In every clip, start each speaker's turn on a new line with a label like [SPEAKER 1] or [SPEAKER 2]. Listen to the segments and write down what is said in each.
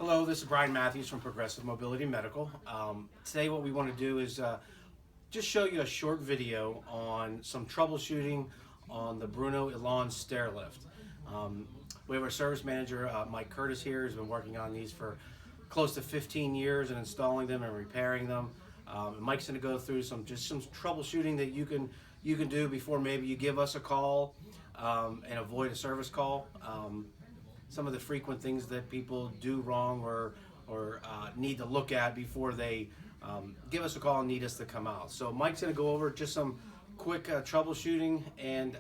[SPEAKER 1] Hello, this is Brian Matthews from Progressive Mobility Medical. Today what we want to do is just show you a short video on some troubleshooting on the Bruno Elan Stair lift. We have our service manager, Mike Curtis here, who's been working on these for close to 15 years and installing them and repairing them. And Mike's going to go through some troubleshooting that you can do before maybe you give us a call and avoid a service call. Some of the frequent things that people do wrong or need to look at before they give us a call and need us to come out. So Mike's going to go over just some quick troubleshooting, and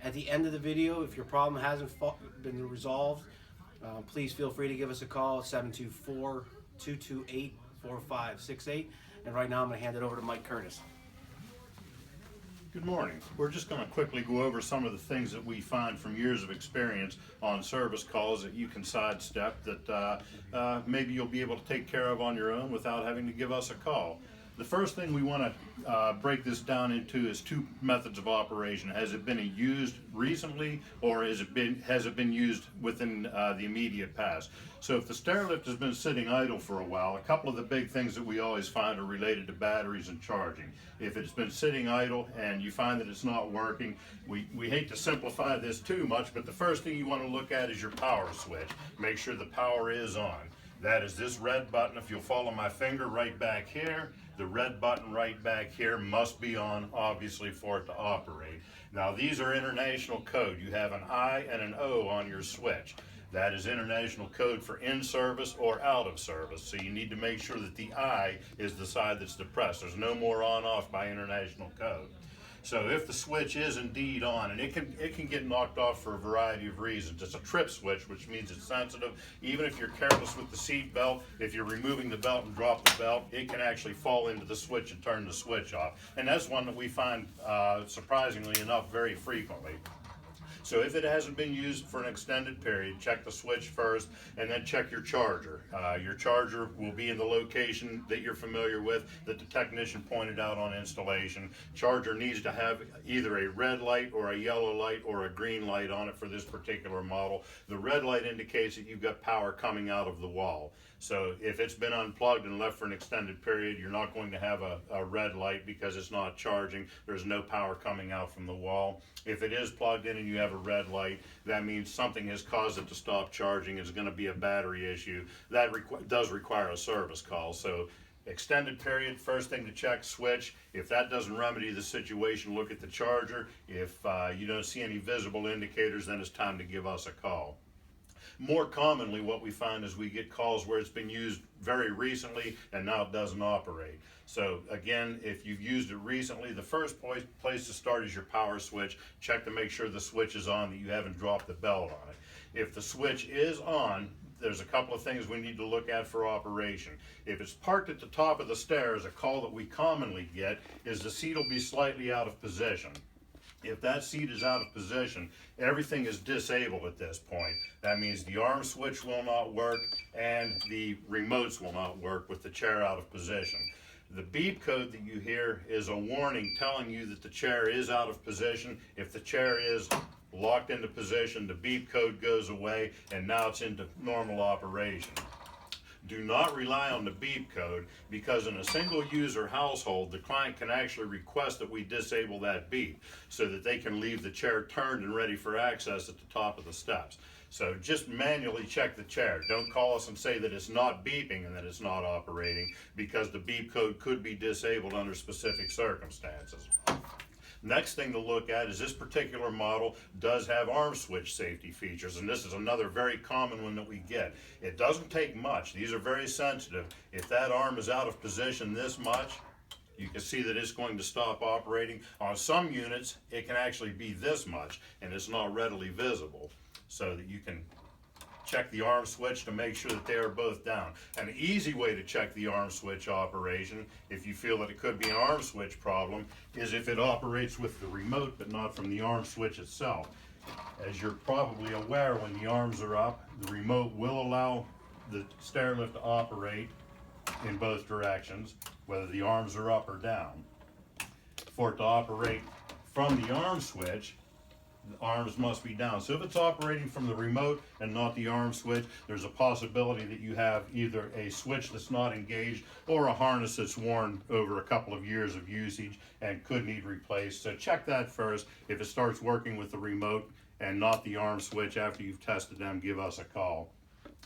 [SPEAKER 1] at the end of the video, if your problem hasn't been resolved, please feel free to give us a call at 724-228-4568. And right now I'm going to hand it over to Mike Curtis.
[SPEAKER 2] Good morning. We're just going to quickly go over some of the things that we find from years of experience on service calls that you can sidestep that maybe you'll be able to take care of on your own without having to give us a call. The first thing we want to break this down into is two methods of operation. Has it been used recently, or has it been used within the immediate past? So if the stair lift has been sitting idle for a while, a couple of the big things that we always find are related to batteries and charging. If it's been sitting idle and you find that it's not working, we hate to simplify this too much, but the first thing you want to look at is your power switch. Make sure the power is on. That is this red button. If you'll follow my finger right back here, the red button right back here must be on, obviously, for it to operate. Now, these are international code. You have an I and an O on your switch. That is international code for in service or out of service. So you need to make sure that the I is the side that's depressed. There's no more on-off by international code. So if the switch is indeed on, and it can get knocked off for a variety of reasons. It's a trip switch, which means it's sensitive. Even if you're careless with the seat belt, if you're removing the belt and drop the belt, it can actually fall into the switch and turn the switch off. And that's one that we find, surprisingly enough, very frequently. So if it hasn't been used for an extended period, check the switch first, and then check your charger. Your charger will be in the location that you're familiar with that the technician pointed out on installation. Charger needs to have either a red light or a yellow light or a green light on it for this particular model. The red light indicates that you've got power coming out of the wall. So if it's been unplugged and left for an extended period, you're not going to have a red light because it's not charging. There's no power coming out from the wall. If it is plugged in and you have a red light, that means something has caused it to stop charging. It's going to be a battery issue. That does require a service call. So extended period, first thing to check, switch. If that doesn't remedy the situation, look at the charger. If you don't see any visible indicators, then it's time to give us a call. More commonly, what we find is we get calls where it's been used very recently and now it doesn't operate. So again, if you've used it recently, the first place to start is your power switch. Check to make sure the switch is on, that you haven't dropped the belt on it. If the switch is on, there's a couple of things we need to look at for operation. If it's parked at the top of the stairs, a call that we commonly get is the seat will be slightly out of position. If that seat is out of position, everything is disabled at this point. That means the arm switch will not work and the remotes will not work with the chair out of position. The beep code that you hear is a warning telling you that the chair is out of position. If the chair is locked into position, the beep code goes away and now it's into normal operation. Do not rely on the beep code, because in a single user household, the client can actually request that we disable that beep so that they can leave the chair turned and ready for access at the top of the steps. So just manually check the chair. Don't call us and say that it's not beeping and that it's not operating, because the beep code could be disabled under specific circumstances. Next thing to look at is this particular model does have arm switch safety features, and this is another very common one that we get. It doesn't take much. These are very sensitive. If that arm is out of position this much, you can see that it's going to stop operating. On some units, it can actually be this much, and it's not readily visible, so that you can check the arm switch to make sure that they are both down. An easy way to check the arm switch operation, if you feel that it could be an arm switch problem, is if it operates with the remote but not from the arm switch itself. As you're probably aware, when the arms are up, the remote will allow the stair lift to operate in both directions, whether the arms are up or down. For it to operate from the arm switch, the arms must be down. So if it's operating from the remote and not the arm switch, there's a possibility that you have either a switch that's not engaged or a harness that's worn over a couple of years of usage and could need replaced. So check that first. If it starts working with the remote and not the arm switch after you've tested them, give us a call.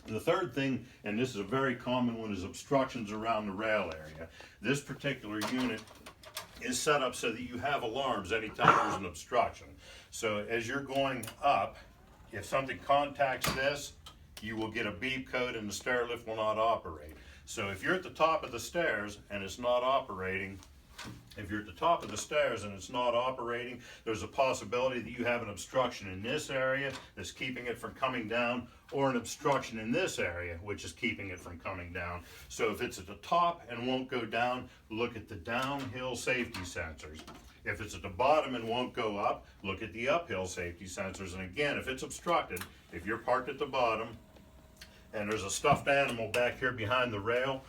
[SPEAKER 2] The third thing, and this is a very common one, is obstructions around the rail area. This particular unit is set up so that you have alarms anytime there's an obstruction. So as you're going up, if something contacts this, you will get a beep code and the stair lift will not operate. So if you're at the top of the stairs and it's not operating, there's a possibility that you have an obstruction in this area that's keeping it from coming down, or an obstruction in this area which is keeping it from coming down. So if it's at the top and won't go down, look at the downhill safety sensors. If it's at the bottom and won't go up, look at the uphill safety sensors. And again, if it's obstructed, if you're parked at the bottom and there's a stuffed animal back here behind the rail,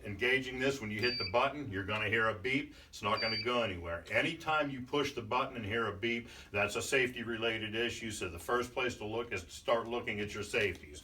[SPEAKER 2] engaging this, when you hit the button, you're going to hear a beep. It's not going to go anywhere. Anytime you push the button and hear a beep, that's a safety related issue. So the first place to look is to start looking at your safeties.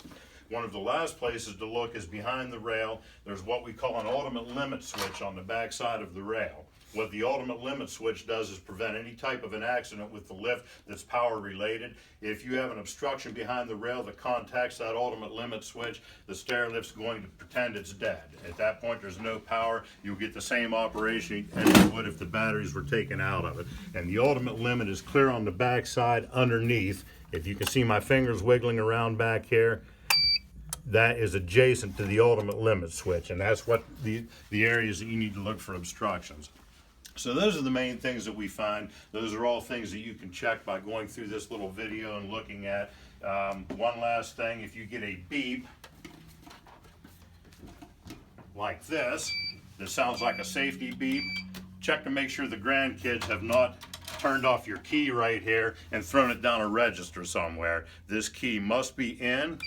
[SPEAKER 2] One of the last places to look is behind the rail. There's what we call an ultimate limit switch on the back side of the rail. What the ultimate limit switch does is prevent any type of an accident with the lift that's power related. If you have an obstruction behind the rail that contacts that ultimate limit switch, the stair lift's going to pretend it's dead. At that point, there's no power. You'll get the same operation as you would if the batteries were taken out of it. And the ultimate limit is clear on the back side underneath. If you can see my fingers wiggling around back here, that is adjacent to the ultimate limit switch, and that's what the areas that you need to look for obstructions. So those are the main things that we find. Those are all things that you can check by going through this little video and looking at. One last thing, if you get a beep like this, that sounds like a safety beep, check to make sure the grandkids have not turned off your key right here and thrown it down a register somewhere. This key must be in.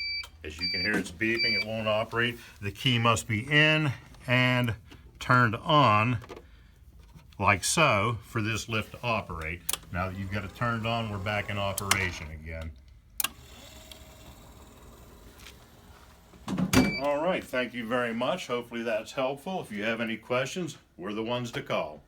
[SPEAKER 2] As you can hear, it's beeping, it won't operate. The key must be in and turned on like so for this lift to operate. Now that you've got it turned on, we're back in operation again. All right, thank you very much. Hopefully that's helpful. If you have any questions, we're the ones to call.